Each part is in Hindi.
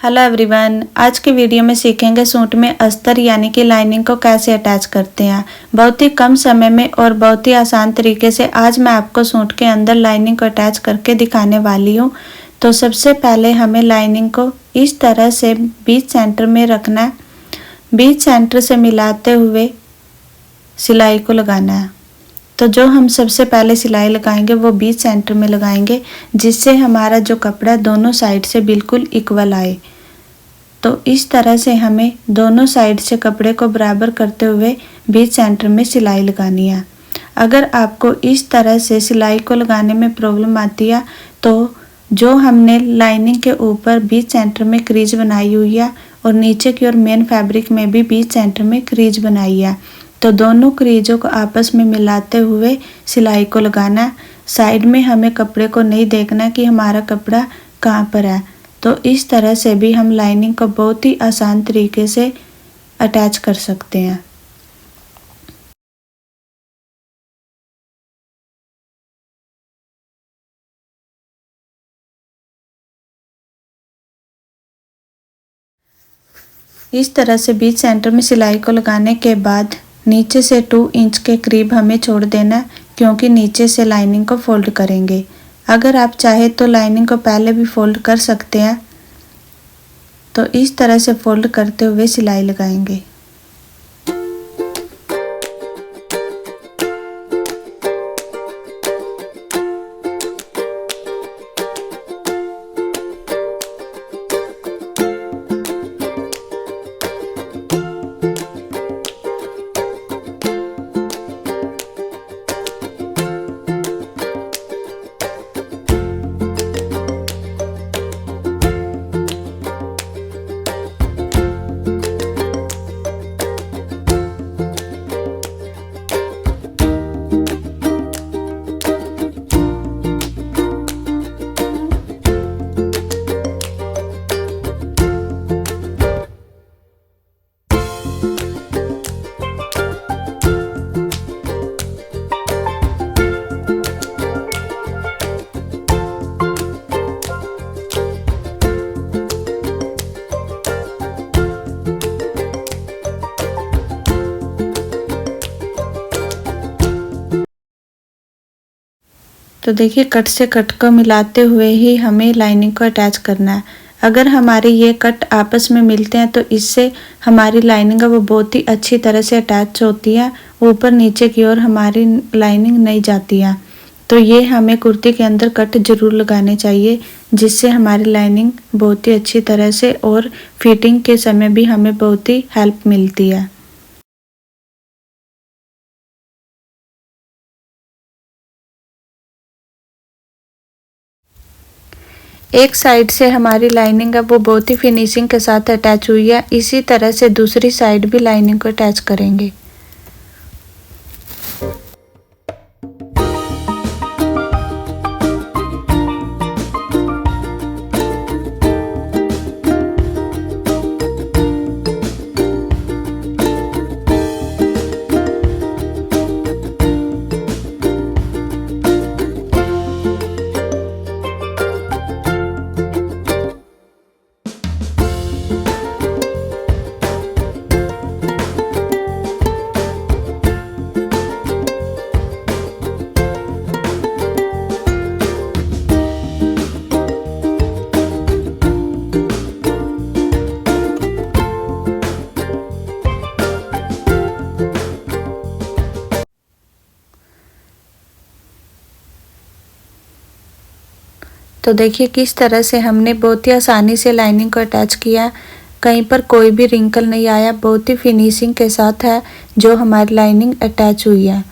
हेलो एवरीवन, आज के वीडियो में सीखेंगे सूट में अस्तर यानी कि लाइनिंग को कैसे अटैच करते हैं। बहुत ही कम समय में और बहुत ही आसान तरीके से आज मैं आपको सूट के अंदर लाइनिंग को अटैच करके दिखाने वाली हूँ। तो सबसे पहले हमें लाइनिंग को इस तरह से बीच सेंटर में रखना है। बीच सेंटर से मिलाते हुए सिलाई को लगाना है। तो जो हम सबसे पहले सिलाई लगाएंगे वो बीच सेंटर में लगाएंगे, जिससे हमारा जो कपड़ा दोनों साइड से बिल्कुल इक्वल आए। तो इस तरह से हमें दोनों साइड से कपड़े को बराबर करते हुए बीच सेंटर में सिलाई लगानी है। अगर आपको इस तरह से सिलाई को लगाने में प्रॉब्लम आती है तो जो हमने लाइनिंग के ऊपर बीच सेंटर में क्रीज बनाई हुई है और नीचे की ओर मेन फैब्रिक में भी बीच सेंटर में क्रीज बनाई है, तो दोनों क्रीजों को आपस में मिलाते हुए सिलाई को लगाना है। साइड में हमें कपड़े को नहीं देखना कि हमारा कपड़ा कहाँ पर है। तो इस तरह से भी हम लाइनिंग को बहुत ही आसान तरीके से अटैच कर सकते हैं। इस तरह से बीच सेंटर में सिलाई को लगाने के बाद नीचे से 2 इंच के करीब हमें छोड़ देना है, क्योंकि नीचे से लाइनिंग को फोल्ड करेंगे। अगर आप चाहे तो लाइनिंग को पहले भी फोल्ड कर सकते हैं। तो इस तरह से फोल्ड करते हुए सिलाई लगाएंगे। तो देखिए, कट से कट को मिलाते हुए ही हमें लाइनिंग को अटैच करना है। अगर हमारे ये कट आपस में मिलते हैं तो इससे हमारी लाइनिंग है वो बहुत ही अच्छी तरह से अटैच होती है। ऊपर नीचे की ओर हमारी लाइनिंग नहीं जाती है। तो ये हमें कुर्ती के अंदर कट जरूर लगाने चाहिए, जिससे हमारी लाइनिंग बहुत ही अच्छी तरह से और फिटिंग के समय भी हमें बहुत ही हेल्प मिलती है। एक साइड से हमारी लाइनिंग है वो बहुत ही फिनिशिंग के साथ अटैच हुई है। इसी तरह से दूसरी साइड भी लाइनिंग को अटैच करेंगे। तो देखिए किस तरह से हमने बहुत ही आसानी से लाइनिंग को अटैच किया। कहीं पर कोई भी रिंकल नहीं आया। बहुत ही फिनिशिंग के साथ है जो हमारी लाइनिंग अटैच हुई है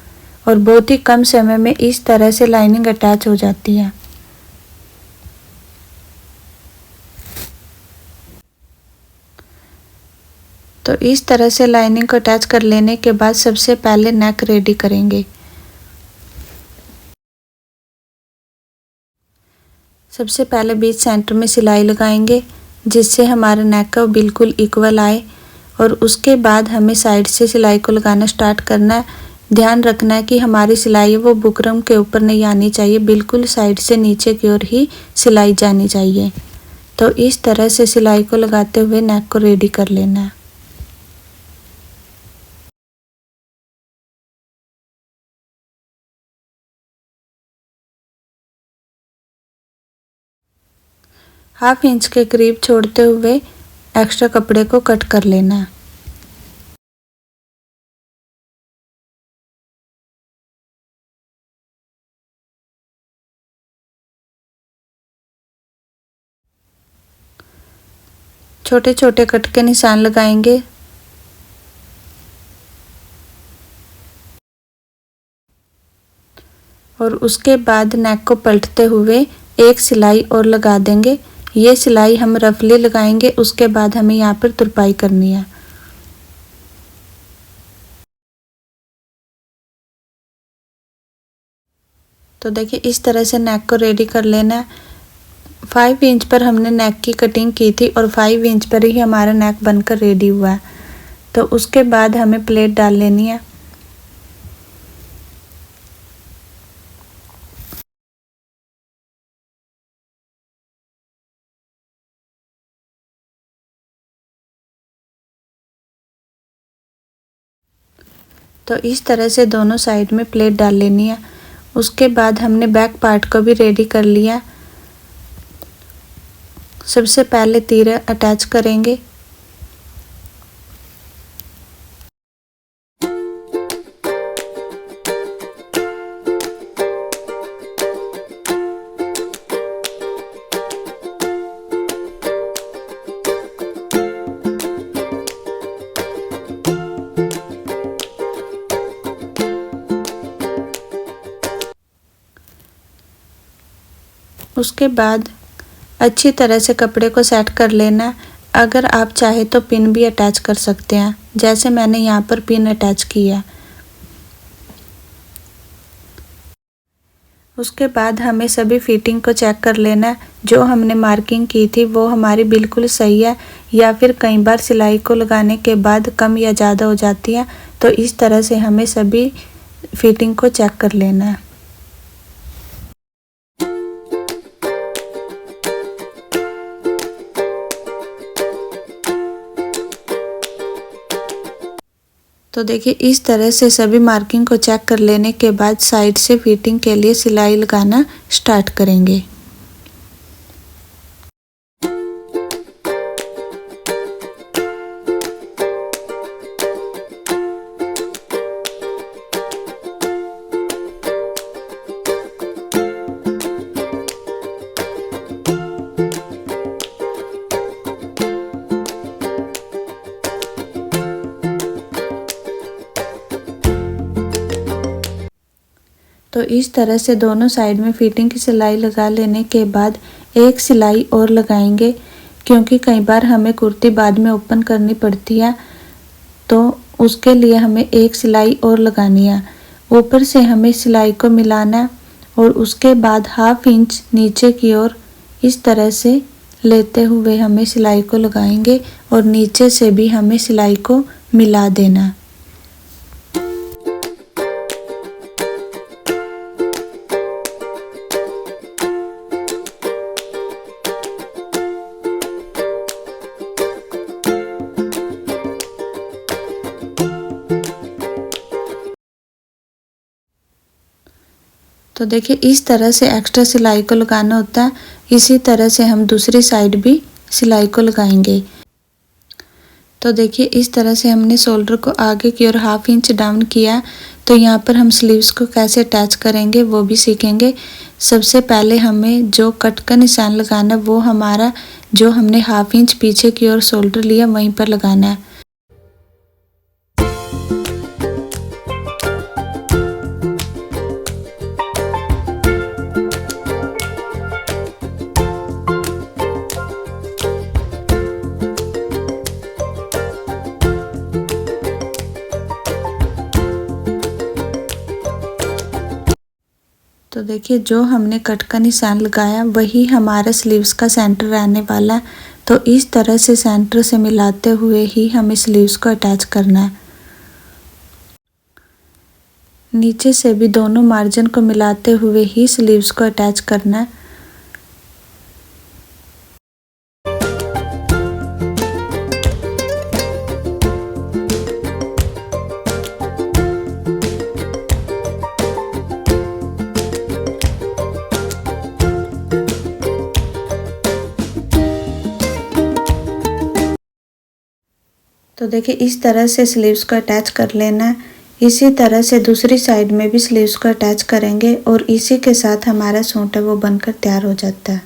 और बहुत ही कम समय में इस तरह से लाइनिंग अटैच हो जाती है। तो इस तरह से लाइनिंग को अटैच कर लेने के बाद सबसे पहले नेक रेडी करेंगे। सबसे पहले बीच सेंटर में सिलाई लगाएंगे, जिससे हमारा नेक का बिल्कुल इक्वल आए और उसके बाद हमें साइड से सिलाई को लगाना स्टार्ट करना है। ध्यान रखना है कि हमारी सिलाई वो बुकरम के ऊपर नहीं आनी चाहिए, बिल्कुल साइड से नीचे की ओर ही सिलाई जानी चाहिए। तो इस तरह से सिलाई को लगाते हुए नेक को रेडी कर लेना है। हाफ इंच के करीब छोड़ते हुए एक्स्ट्रा कपड़े को कट कर लेना है। छोटे छोटे कट के निशान लगाएंगे। और उसके बाद नेक को पलटते हुए एक सिलाई और लगा देंगे। ये सिलाई हम रफली लगाएंगे, उसके बाद हमें यहाँ पर तुरपाई करनी है। तो देखिए इस तरह से नेक को रेडी कर लेना है। 5 इंच पर हमने नेक की कटिंग की थी और 5 इंच पर ही हमारा नेक बनकर रेडी हुआ है। तो उसके बाद हमें प्लेट डाल लेनी है। तो इस तरह से दोनों साइड में प्लेट डाल लेनी है। उसके बाद हमने बैक पार्ट को भी रेडी कर लिया। सबसे पहले तीर अटैच करेंगे। उसके बाद अच्छी तरह से कपड़े को सेट कर लेना। अगर आप चाहे तो पिन भी अटैच कर सकते हैं, जैसे मैंने यहाँ पर पिन अटैच किया। उसके बाद हमें सभी फिटिंग को चेक कर लेना। जो हमने मार्किंग की थी वो हमारी बिल्कुल सही है, या फिर कई बार सिलाई को लगाने के बाद कम या ज़्यादा हो जाती है। तो इस तरह से हमें सभी फिटिंग को चेक कर लेना है। तो देखिए इस तरह से सभी मार्किंग को चेक कर लेने के बाद साइड से फिटिंग के लिए सिलाई लगाना स्टार्ट करेंगे। तो इस तरह से दोनों साइड में फिटिंग की सिलाई लगा लेने के बाद एक सिलाई और लगाएंगे, क्योंकि कई बार हमें कुर्ती बाद में ओपन करनी पड़ती है। तो उसके लिए हमें एक सिलाई और लगानी है। ऊपर से हमें सिलाई को मिलाना और उसके बाद हाफ इंच नीचे की ओर इस तरह से लेते हुए हमें सिलाई को लगाएंगे और नीचे से भी हमें सिलाई को मिला देना। तो देखिए इस तरह से एक्स्ट्रा सिलाई को लगाना होता है। इसी तरह से हम दूसरी साइड भी सिलाई को लगाएंगे। तो देखिए इस तरह से हमने शोल्डर को आगे की ओर हाफ इंच डाउन किया। तो यहाँ पर हम स्लीव्स को कैसे अटैच करेंगे वो भी सीखेंगे। सबसे पहले हमें जो कट का निशान लगाना वो हमारा जो हमने हाफ इंच पीछे की ओर शोल्डर लिया वहीं पर लगाना है। तो देखिए जो हमने कट का निशान लगाया वही हमारा स्लीव्स का सेंटर रहने वाला है। तो इस तरह से सेंटर से मिलाते हुए ही हमें स्लीव्स को अटैच करना है। नीचे से भी दोनों मार्जिन को मिलाते हुए ही स्लीव्स को अटैच करना है। तो देखिए इस तरह से स्लीव्स को अटैच कर लेना है। इसी तरह से दूसरी साइड में भी स्लीव्स को अटैच करेंगे और इसी के साथ हमारा सूट है वो बनकर तैयार हो जाता है।